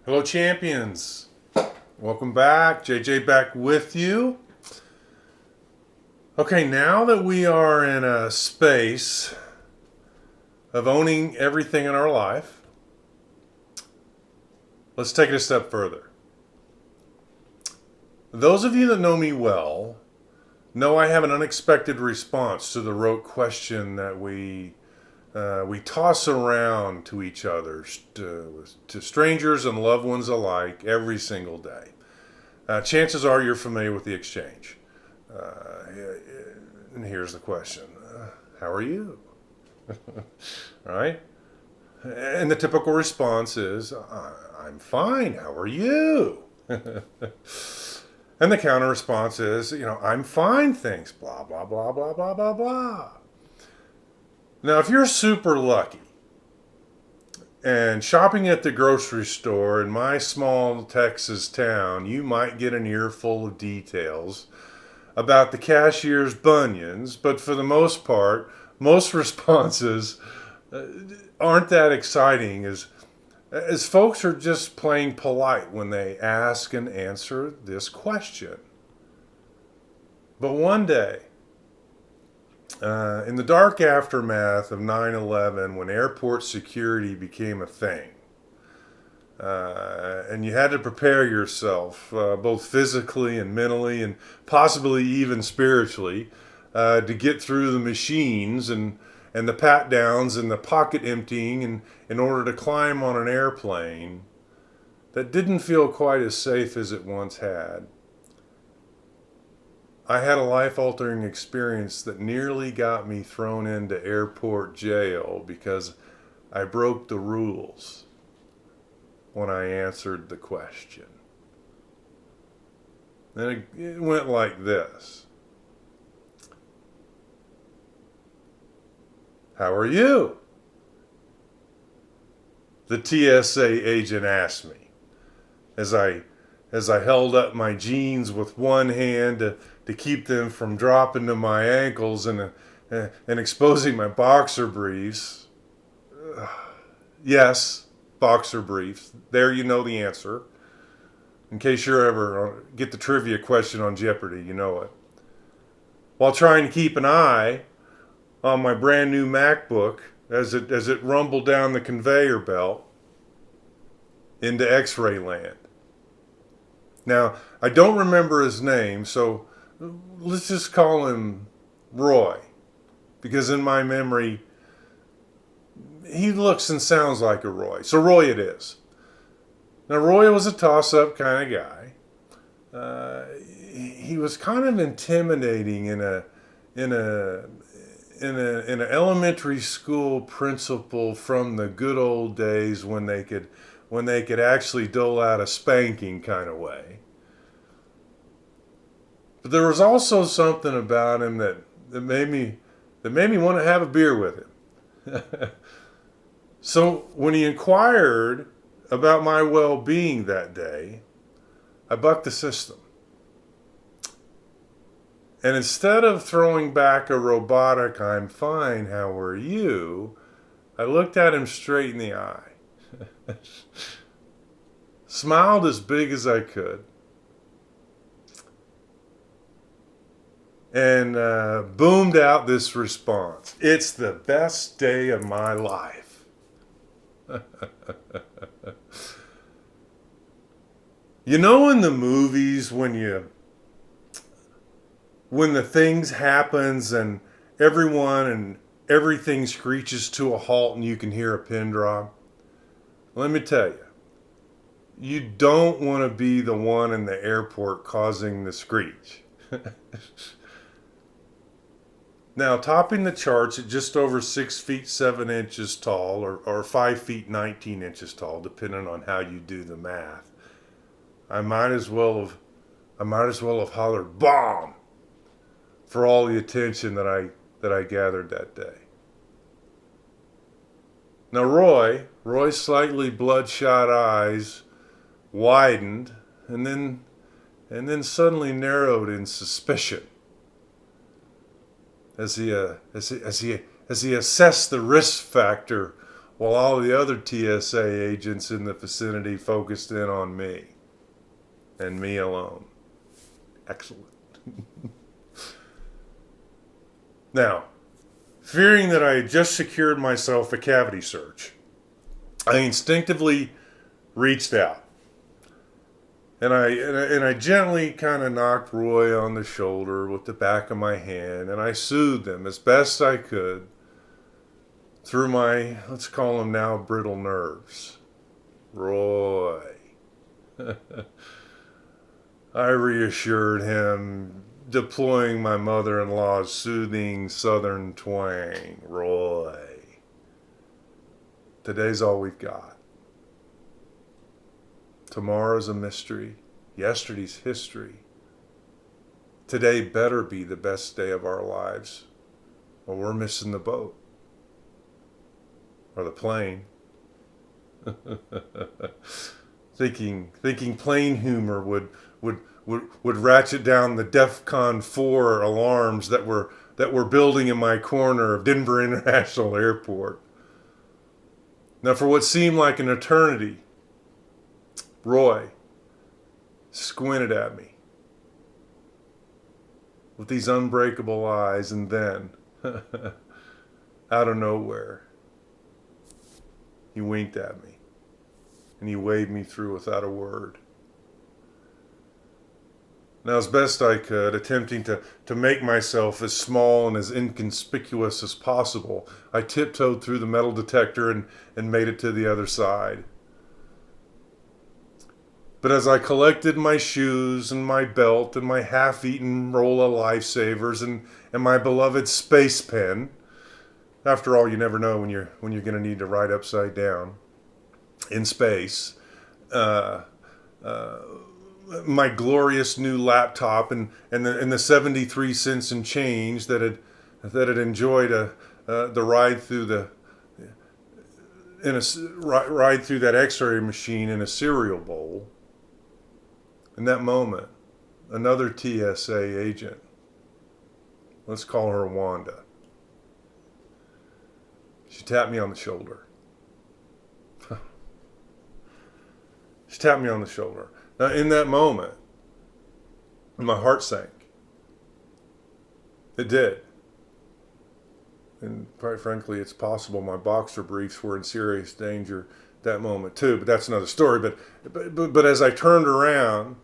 Hello, champions. Welcome back. JJ back with you. Okay, now that we are in a space of owning everything in our life, let's take it a step further. Those of you that know me well know I have an unexpected response to the rote question that we toss around to each other, to strangers and loved ones alike, every single day. Chances are you're familiar with the exchange. And here's the question: how are you? Right? And the typical response is, I'm fine. How are you? And the counter response is, I'm fine, thanks. Blah, blah, blah, blah, blah, blah, blah. Now, if you're super lucky and shopping at the grocery store in my small Texas town, you might get an earful of details about the cashier's bunions, but for the most part, most responses aren't that exciting as folks are just plain polite when they ask and answer this question. But one day, in the dark aftermath of 9/11, when airport security became a thing, and you had to prepare yourself, both physically and mentally, and possibly even spiritually, to get through the machines and the pat downs and the pocket emptying, and in order to climb on an airplane that didn't feel quite as safe as it once had. I had a life-altering experience that nearly got me thrown into airport jail because I broke the rules when I answered the question. And it went like this: how are you? The TSA agent asked me as I held up my jeans with one hand to keep them from dropping to my ankles and exposing my boxer briefs. Yes, boxer briefs. There, you know the answer. In case you're ever get the trivia question on Jeopardy, you know it. While trying to keep an eye on my brand new MacBook as it rumbled down the conveyor belt into X-ray land. Now, I don't remember his name, so let's just call him Roy, because in my memory, he looks and sounds like a Roy. So Roy it is. Now, Roy was a toss-up kind of guy. He was kind of intimidating in an elementary school principal from the good old days when they could actually dole out a spanking kind of way. But there was also something about him that made me want to have a beer with him. So when he inquired about my well-being that day, I bucked the system. And instead of throwing back a robotic "I'm fine, how are you?" I looked at him straight in the eye, smiled as big as I could, and boomed out this response: "It's the best day of my life." You know, in the movies when the things happens and everyone and everything screeches to a halt and you can hear a pin drop? Let me tell you, you don't want to be the one in the airport causing the screech. Now, topping the charts at just over 6 feet 7 inches tall, or 5 feet 19 inches tall, depending on how you do the math, I might as well have hollered "bomb" for all the attention that I gathered that day. Now, Roy's slightly bloodshot eyes widened and then suddenly narrowed in suspicion as he assessed the risk factor while all the other TSA agents in the vicinity focused in on me and me alone. Excellent. Now, fearing that I had just secured myself a cavity search, I instinctively reached out. And I gently kind of knocked Roy on the shoulder with the back of my hand, and I soothed him as best I could through my, let's call them now, brittle nerves. Roy. I reassured him, deploying my mother-in-law's soothing southern twang. Roy. Today's all we've got. Tomorrow's a mystery. Yesterday's history. Today better be the best day of our lives, or we're missing the boat. Or the plane. Thinking plane humor would ratchet down the DEFCON 4 alarms that were building in my corner of Denver International Airport. Now, for what seemed like an eternity, Roy squinted at me with these unbreakable eyes, and then, out of nowhere, he winked at me, and he waved me through without a word. Now, as best I could, attempting to make myself as small and as inconspicuous as possible, I tiptoed through the metal detector and made it to the other side. But as I collected my shoes and my belt and my half-eaten roll of Lifesavers and my beloved space pen, after all, you never know when you're going to need to write upside down in space, my glorious new laptop and the 73 cents and change that had enjoyed the ride through ride through that X-ray machine in a cereal bowl. In that moment, another TSA agent, let's call her Wanda, she tapped me on the shoulder. She tapped me on the shoulder. Now, in that moment, my heart sank. It did. And quite frankly, it's possible my boxer briefs were in serious danger that moment too, but that's another story. But as I turned around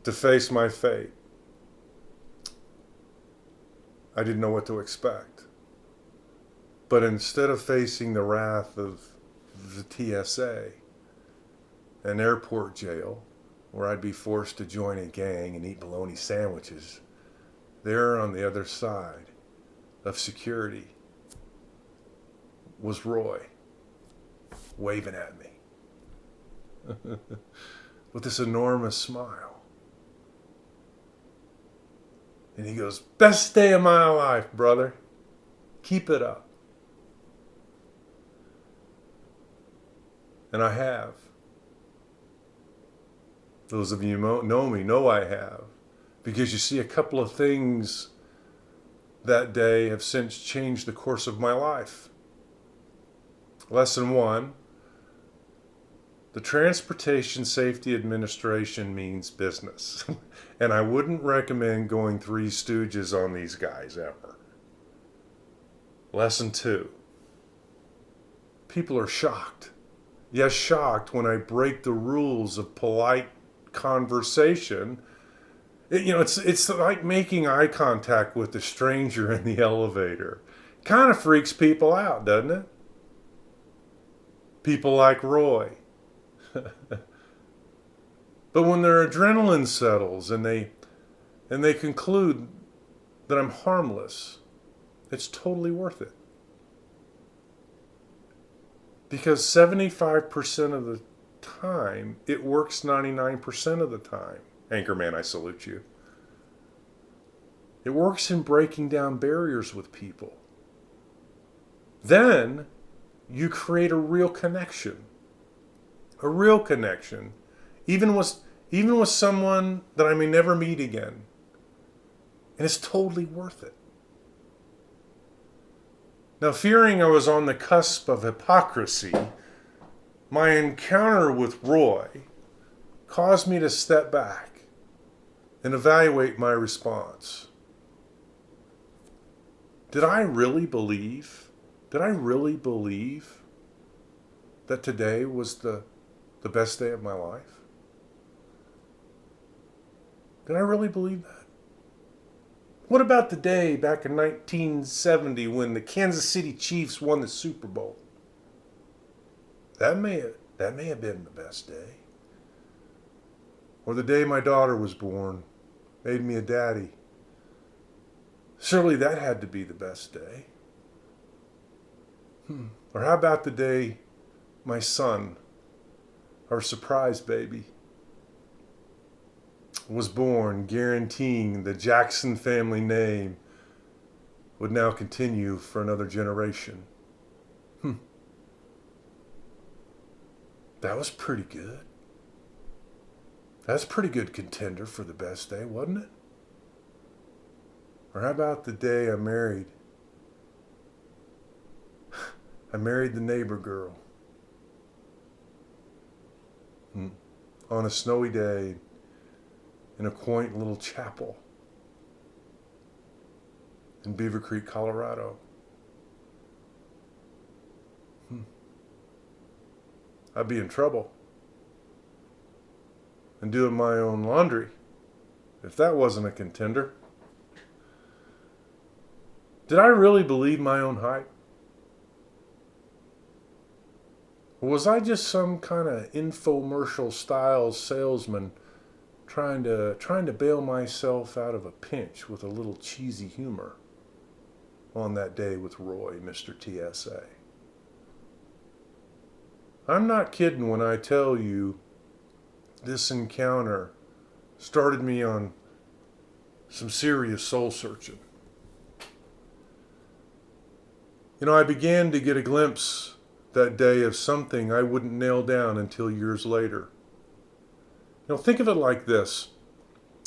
to face my fate, I didn't know what to expect. But instead of facing the wrath of the TSA, an airport jail where I'd be forced to join a gang and eat bologna sandwiches, there on the other side of security was Roy, waving at me with this enormous smile. And he goes, "Best day of my life, brother. Keep it up." And I have. Those of you who know me know I have. Because you see, a couple of things that day have since changed the course of my life. Lesson 1, the Transportation Safety Administration means business. And I wouldn't recommend going Three Stooges on these guys ever. Lesson 2, people are shocked. Yes, shocked when I break the rules of polite conversation. It's like making eye contact with a stranger in the elevator. Kind of freaks people out, doesn't it? People like Roy. But when their adrenaline settles and they conclude that I'm harmless, it's totally worth it. Because 75% of the time, it works 99% of the time. Anchorman, I salute you. It works in breaking down barriers with people. Then you create a real connection. A real connection. Even with someone that I may never meet again. And it's totally worth it. Now, fearing I was on the cusp of hypocrisy, my encounter with Roy caused me to step back and evaluate my response. Did I really believe that today was the best day of my life? Did I really believe that? What about the day back in 1970 when the Kansas City Chiefs won the Super Bowl? That may have been the best day. Or the day my daughter was born, made me a daddy. Surely that had to be the best day. Or how about the day my son, our surprise baby, was born, guaranteeing the Jackson family name would now continue for another generation? That was pretty good. That's a pretty good contender for the best day, wasn't it? Or how about the day I married the neighbor girl on a snowy day in a quaint little chapel in Beaver Creek, Colorado. I'd be in trouble and doing my own laundry if that wasn't a contender. Did I really believe my own hype? Or was I just some kind of infomercial style salesman trying to bail myself out of a pinch with a little cheesy humor on that day with Roy, Mr. TSA? I'm not kidding when I tell you this encounter started me on some serious soul searching. I began to get a glimpse that day of something I wouldn't nail down until years later. Think of it like this.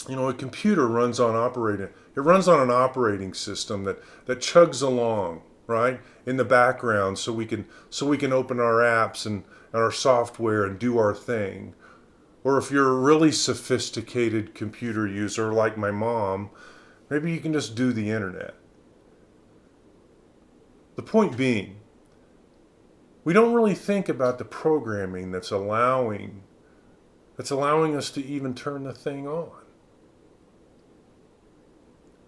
A computer runs on an operating system that chugs along, right, in the background so we can open our apps and our software and do our thing. Or if you're a really sophisticated computer user like my mom, maybe you can just do the internet. The point being, we don't really think about the programming that's allowing us to even turn the thing on.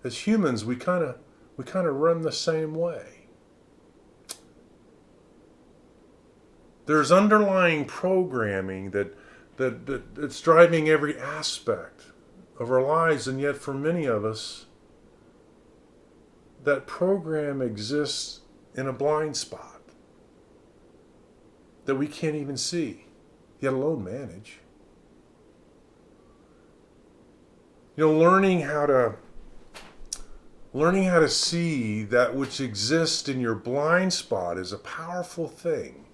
As humans, we kind of run the same way. There's underlying programming that's driving every aspect of our lives, and yet for many of us, that program exists in a blind spot that we can't even see, yet alone manage. Learning how to see that which exists in your blind spot is a powerful thing.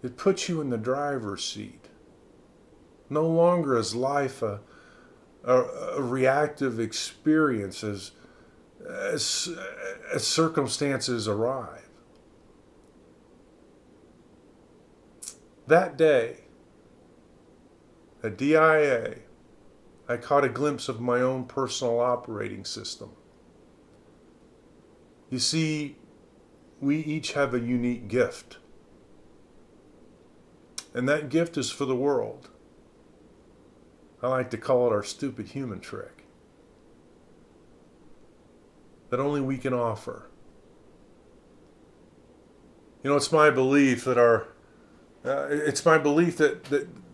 It puts you in the driver's seat. No longer is life a reactive experience as circumstances arrive. That day, at DIA, I caught a glimpse of my own personal operating system. You see, we each have a unique gift. And that gift is for the world. I like to call it our stupid human trick that only we can offer. It's my belief that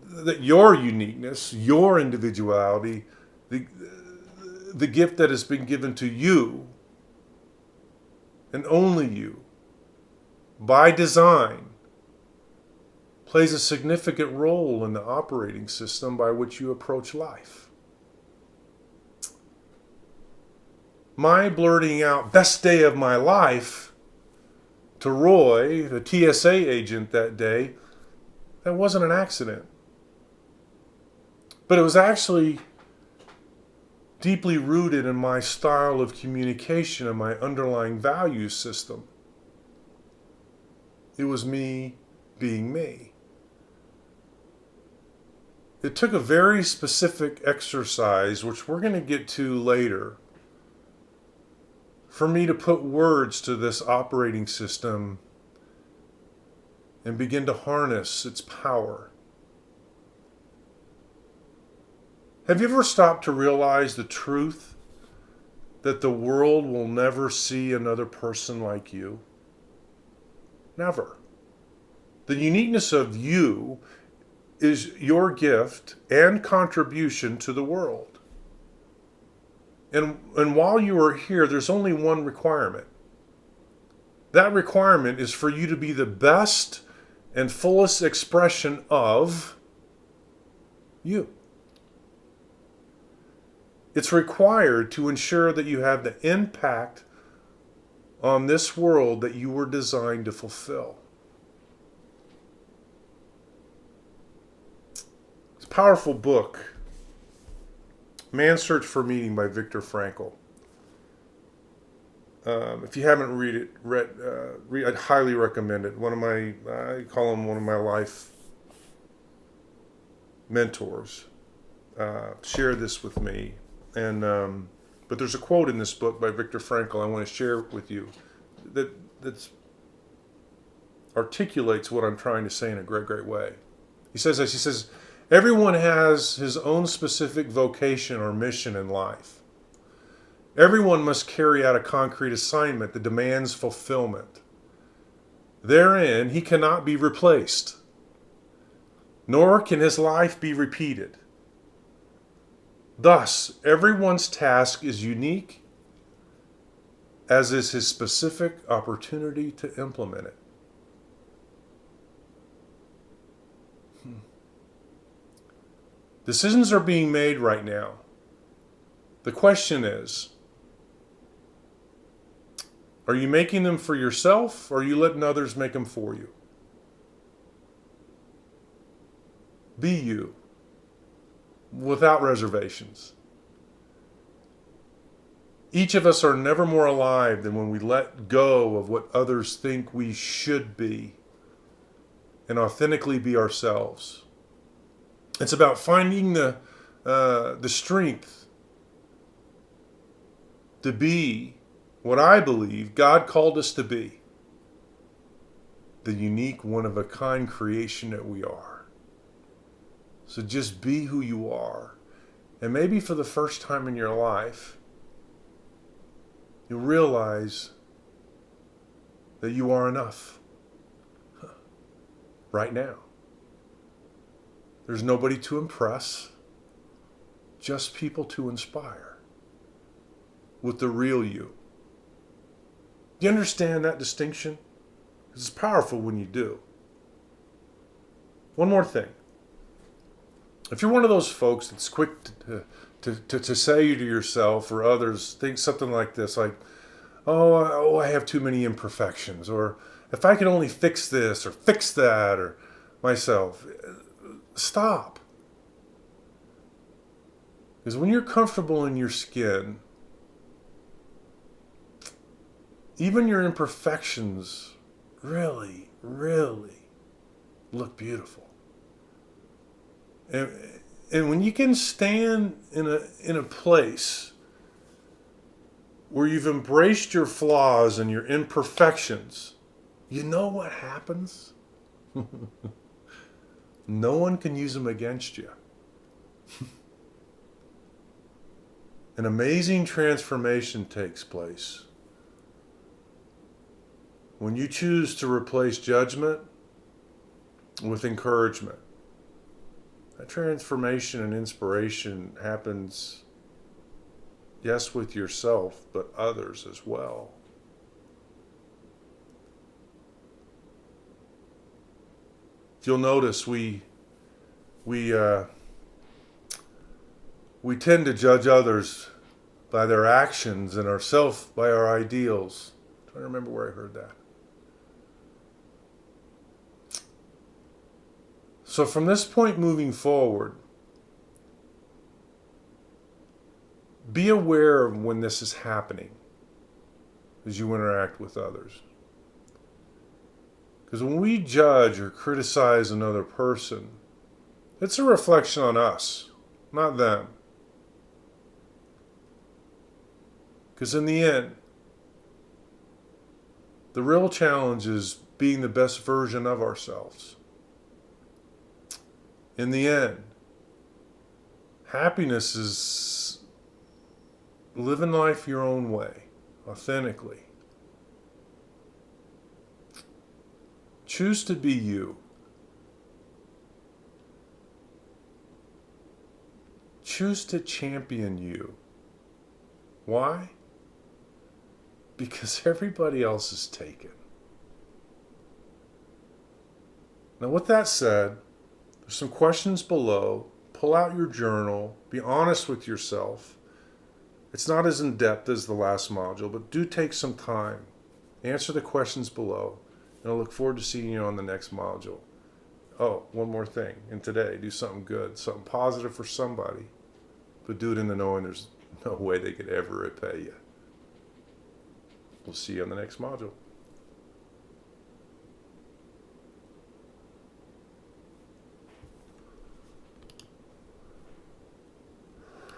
that your uniqueness, your individuality, the gift that has been given to you, and only you, by design, plays a significant role in the operating system by which you approach life. My blurting out best day of my life to Roy, the TSA agent that day, that wasn't an accident. But it was actually deeply rooted in my style of communication and my underlying value system. It was me being me. It took a very specific exercise, which we're going to get to later, for me to put words to this operating system and begin to harness its power. Have you ever stopped to realize the truth that the world will never see another person like you? Never. The uniqueness of you is your gift and contribution to the world. And while you are here, there's only one requirement. That requirement is for you to be the best and fullest expression of you. It's required to ensure that you have the impact on this world that you were designed to fulfill. It's a powerful book, Man's Search for Meaning by Viktor Frankl. If you haven't read it, I'd highly recommend it. I call him one of my life mentors. Shared this with me. But there's a quote in this book by Viktor Frankl I want to share with you that articulates what I'm trying to say in a great, great way. He says this, he says, everyone has his own specific vocation or mission in life. Everyone must carry out a concrete assignment that demands fulfillment. Therein, he cannot be replaced, nor can his life be repeated. Thus, everyone's task is unique, as is his specific opportunity to implement it. Decisions are being made right now. The question is, are you making them for yourself, or are you letting others make them for you? Be you. Without reservations. Each of us are never more alive than when we let go of what others think we should be and authentically be ourselves. It's about finding the strength to be what I believe God called us to be, the unique, one-of-a-kind creation that we are. So just be who you are. And maybe for the first time in your life, you'll realize that you are enough. Right now. There's nobody to impress, just people to inspire with the real you. Do you understand that distinction? It's powerful when you do. One more thing. If you're one of those folks that's quick to say to yourself or others, think something like this, like, oh, I have too many imperfections, or if I could only fix this or fix that, or myself, stop. Because when you're comfortable in your skin, even your imperfections really, really look beautiful. And when you can stand in a place where you've embraced your flaws and your imperfections, you know what happens? No one can use them against you. An amazing transformation takes place when you choose to replace judgment with encouragement. That transformation and inspiration happens, yes, with yourself, but others as well. You'll notice we tend to judge others by their actions and ourselves by our ideals. I'm trying to remember where I heard that. So from this point moving forward, Be aware of when this is happening as you interact with others. Because when we judge or criticize another person, it's a reflection on us, not them. Because in the end, the real challenge is being the best version of ourselves. In the end, happiness is living life your own way, authentically. Choose to be you. Choose to champion you. Why? Because everybody else is taken. Now, with that said, there's some questions below. Pull out your journal. Be honest with yourself. It's not as in-depth as the last module, but do take some time. Answer the questions below. And I look forward to seeing you on the next module. Oh, one more thing. And today, do something good, something positive for somebody. But do it in the knowing there's no way they could ever repay you. We'll see you on the next module.